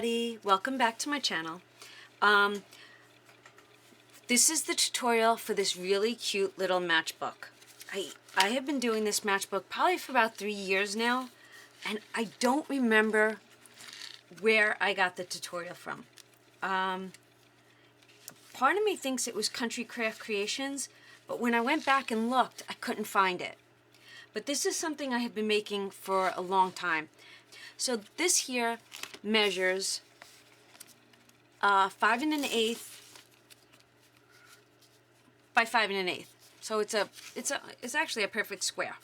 everybody, welcome back to my channel. This is the tutorial for this really cute little matchbook. I have been doing this matchbook probably for about 3 years now, and I don't remember where I got the tutorial from. Part of me thinks it was Country Craft Creations, but when I went back and looked, I couldn't find it. But this is something I have been making for a long time. So this here measures 5 1/8 by 5 1/8. So it's actually a perfect square.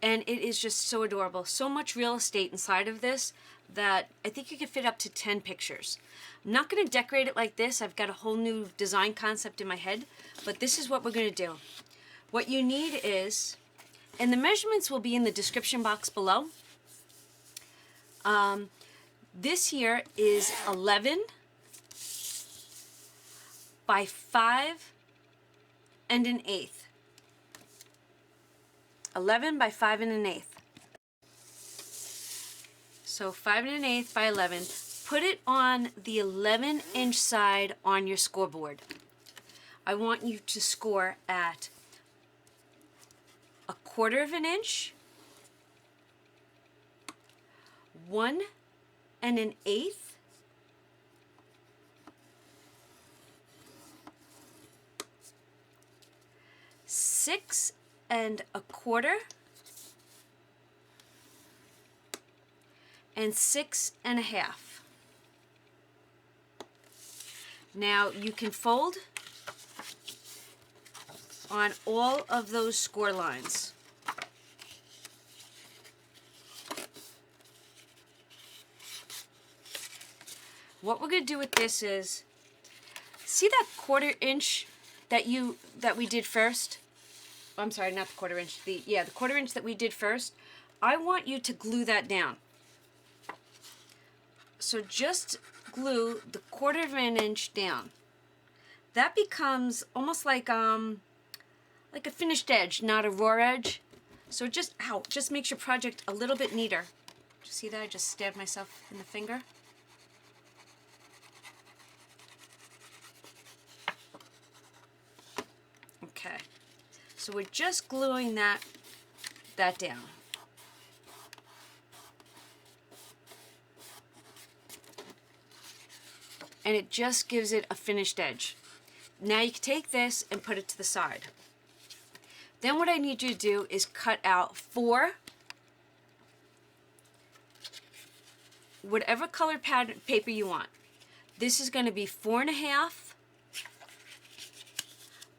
And it is just so adorable. So much real estate inside of this that I think you could fit up to 10 pictures. I'm not going to decorate it like this. I've got a whole new design concept in my head, but this is what we're going to do. What you need is, and the measurements will be in the description box below. This here is 11 by 5 1/8. 11 by 5 1/8. So 5 1/8 by 11. Put it on the 11-inch side on your scoreboard. I want you to score at 1/4 inch, 1 1/8, 6 1/4, and 6 1/2. Now you can fold on all of those score lines. What we're going to do with this is, see that 1/4 inch that we did first? Oh, I'm sorry, not the 1/4 inch. The 1/4 inch that we did first. I want you to glue that down. So just glue the 1/4 inch down. That becomes almost like a finished edge, not a raw edge. So just makes your project a little bit neater. Did you see that? I just stabbed myself in the finger. Okay, so we're just gluing that down. And it just gives it a finished edge. Now you can take this and put it to the side. Then what I need you to do is cut out 4, whatever colored paper you want. This is going to be 4 1/2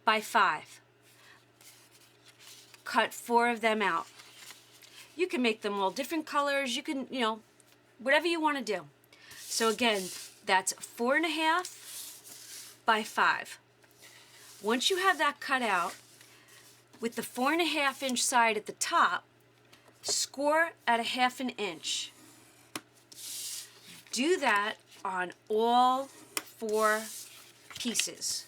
by 5. Cut 4 of them out. You can make them all different colors. You can, whatever you want to do. So again, that's 4 1/2 by 5. Once you have that cut out, with the 4 1/2 inch side at the top, score at 1/2 inch. Do that on all 4 pieces.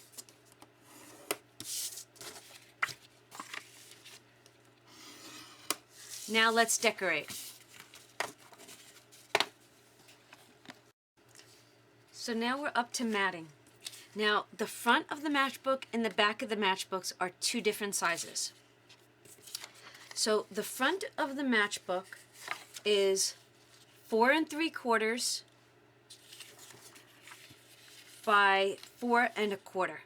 Now let's decorate. So now we're up to matting. Now the front of the matchbook and the back of the matchbooks are 2 different sizes. So the front of the matchbook is 4 3/4 by 4 1/4.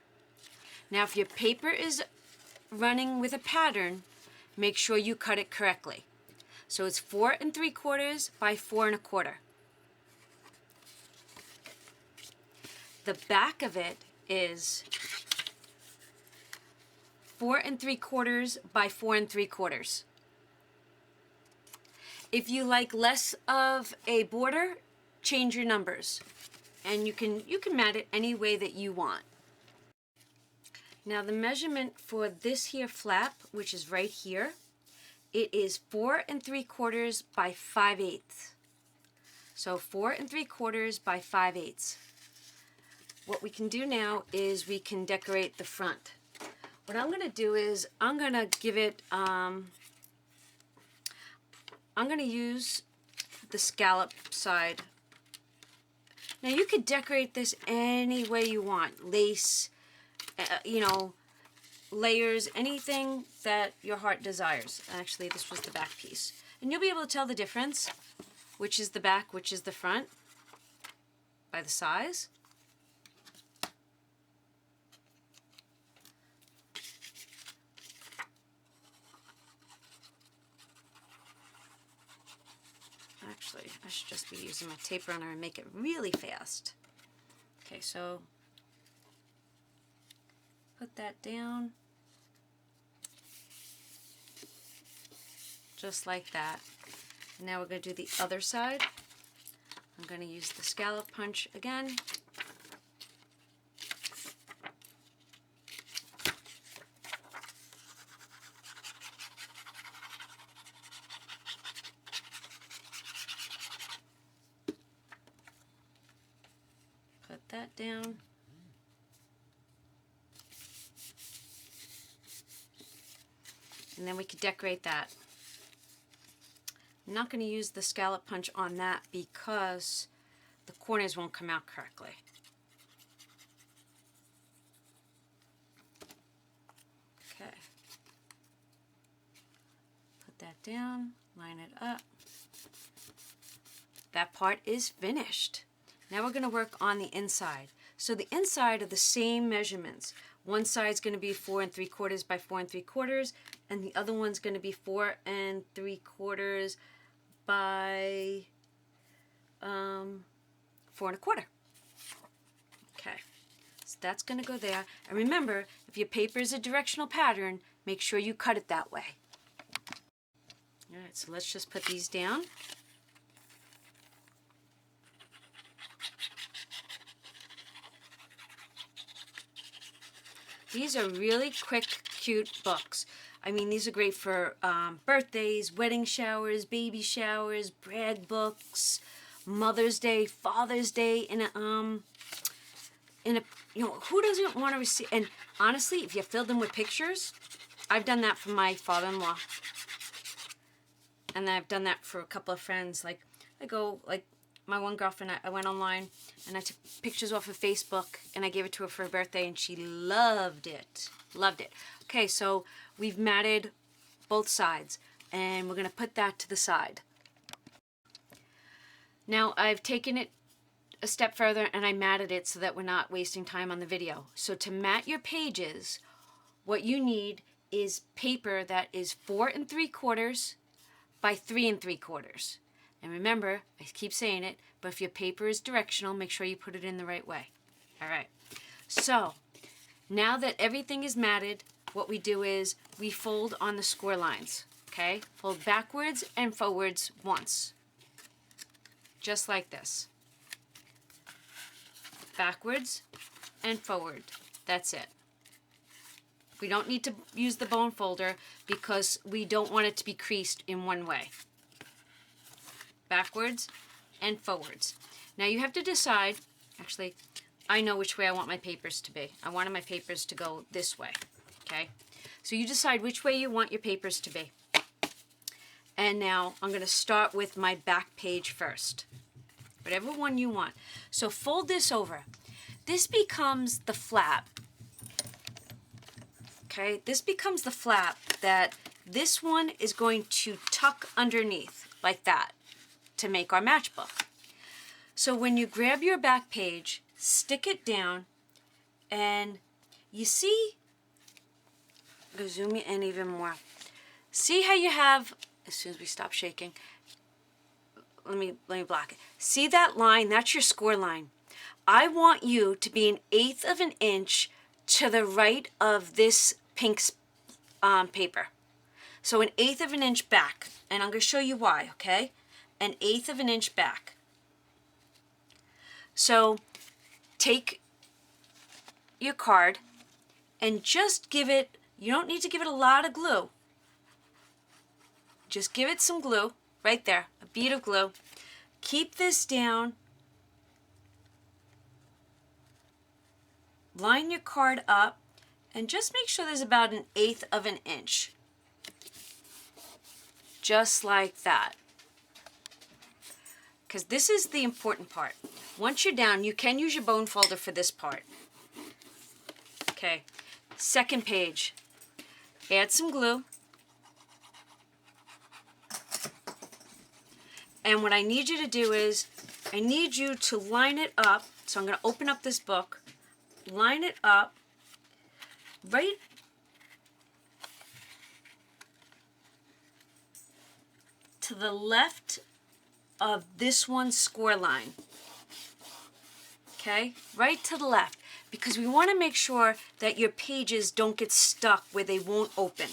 Now if your paper is running with a pattern, make sure you cut it correctly. So it's 4 3/4 by 4 1/4. The back of it is 4 3/4 by 4 3/4. If you like less of a border, change your numbers, and you can mat it any way that you want. Now the measurement for this here flap, which is right here, it is 4 3/4 by 5/8. So 4 3/4 by 5/8. What we can do now is we can decorate the front. What I'm going to do is I'm going to give it, I'm going to use the scallop side Now you could decorate this any way you want. Lace, you know, layers, anything that your heart desires. Actually, this was the back piece. And you'll be able to tell the difference, which is the back, which is the front, by the size. Actually, I should just be using my tape runner and make it really fast. Okay, so put that down. Just like that. And now we're going to do the other side. I'm going to use the scallop punch again. Put that down. And then we could decorate that. I'm not going to use the scallop punch on that because the corners won't come out correctly. Okay. Put that down, line it up. That part is finished. Now we're going to work on the inside. So the inside are the same measurements. One side's going to be 4 3/4 by 4 3/4, and the other one's going to be 4 3/4 by 4 1/4. Okay, so that's going to go there. And remember, if your paper is a directional pattern, make sure you cut it that way. All right, so let's just put these down. These are really quick, cute books. I mean, these are great for birthdays, wedding showers, baby showers, brag books, Mother's Day, Father's Day, in a you know, who doesn't want to receive? And honestly, if you fill them with pictures, I've done that for my father-in-law, and I've done that for a couple of friends. Like, I go, like, my one girlfriend, I went online and I took pictures off of Facebook and I gave it to her for her birthday and she loved it. Loved it. Okay, so we've matted both sides and we're going to put that to the side. Now I've taken it a step further and I matted it so that we're not wasting time on the video. So to mat your pages, what you need is paper that is 4 3/4 by 3 3/4. And remember, I keep saying it, but if your paper is directional, make sure you put it in the right way. All right. So now that everything is matted, what we do is we fold on the score lines. Okay? Fold backwards and forwards once. Just like this. Backwards and forward. That's it. We don't need to use the bone folder because we don't want it to be creased in one way. Backwards and forwards. Now you have to decide, actually, I know which way I want my papers to be. I wanted my papers to go this way, okay? So you decide which way you want your papers to be. And now I'm going to start with my back page first. Whatever one you want. So fold this over. This becomes the flap. Okay, this becomes the flap that this one is going to tuck underneath like that to make our matchbook. So when you grab your back page, stick it down, and you see, I'm going to zoom in even more. See how you have, as soon as we stop shaking, let me block it. See that line? That's your score line. I want you to be 1/8 of an inch to the right of this pink paper. So 1/8 of an inch back, and I'm going to show you why, okay? 1/8 of an inch back. So take your card and just give it, you don't need to give it a lot of glue. Just give it some glue right there, a bead of glue. Keep this down. Line your card up and just make sure there's about 1/8 of an inch. Just like that. Because this is the important part. Once you're down, you can use your bone folder for this part. Okay, second page. Add some glue. And what I need you to do is, I need you to line it up. So I'm going to open up this book, line it up right to the left of this one's score line. Okay, right to the left, because we want to make sure that your pages don't get stuck where they won't open.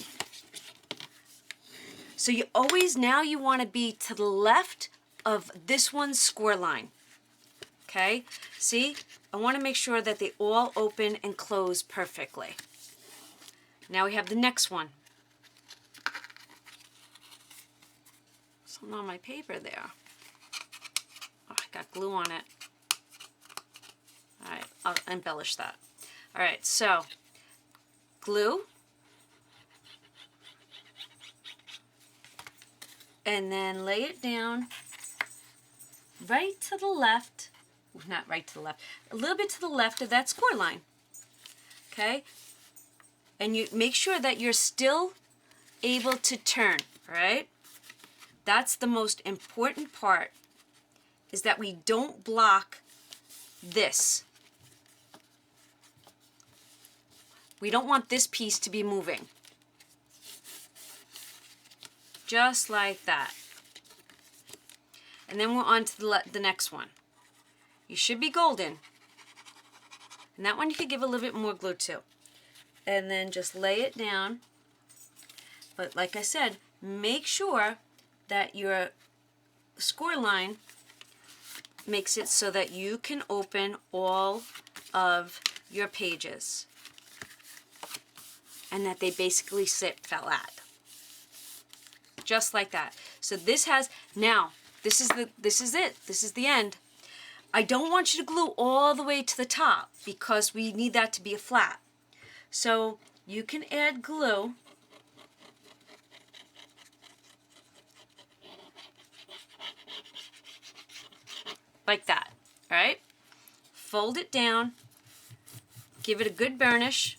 So you always, now you want to be to the left of this one's score line. Okay, see, I want to make sure that they all open and close perfectly. Now we have the next one. Something on my paper there. Oh, I got glue on it. All right, I'll embellish that. All right, so glue. And then lay it down right to the left, not right to the left, a little bit to the left of that score line. Okay? And you make sure that you're still able to turn, all right? That's the most important part, is that we don't block this. We don't want this piece to be moving. Just like that. And then we're on to the next one. You should be golden. And that one you could give a little bit more glue to. And then just lay it down. But like I said, make sure that your score line makes it so that you can open all of your pages. And that they basically sit flat. Just like that. So this has, now, this is it. This is the end. I don't want you to glue all the way to the top because we need that to be a flat. So you can add glue. Like that, all right? Fold it down. Give it a good burnish.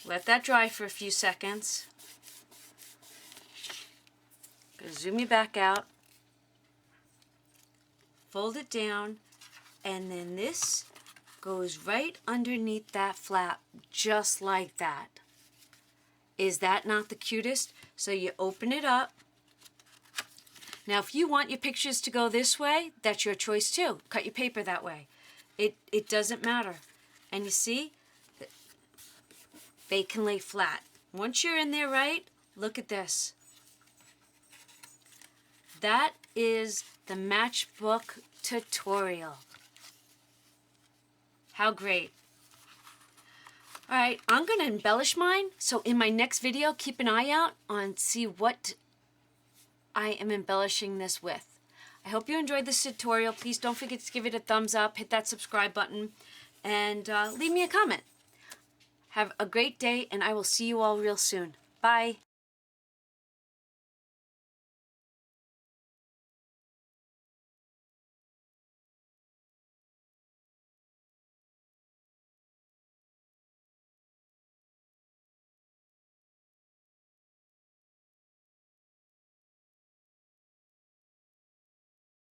Let that dry for a few seconds. Gonna zoom you back out. Fold it down, and then this goes right underneath that flap, just like that. Is that not the cutest? So you open it up. Now, if you want your pictures to go this way, that's your choice too. Cut your paper that way. It doesn't matter. And you see, they can lay flat. Once you're in there right, look at this. That is the Matchbook tutorial. How great. All right, I'm going to embellish mine. So in my next video, keep an eye out on see what I am embellishing this with. I hope you enjoyed this tutorial. Please don't forget to give it a thumbs up, hit that subscribe button, and leave me a comment. Have a great day, and I will see you all real soon. Bye.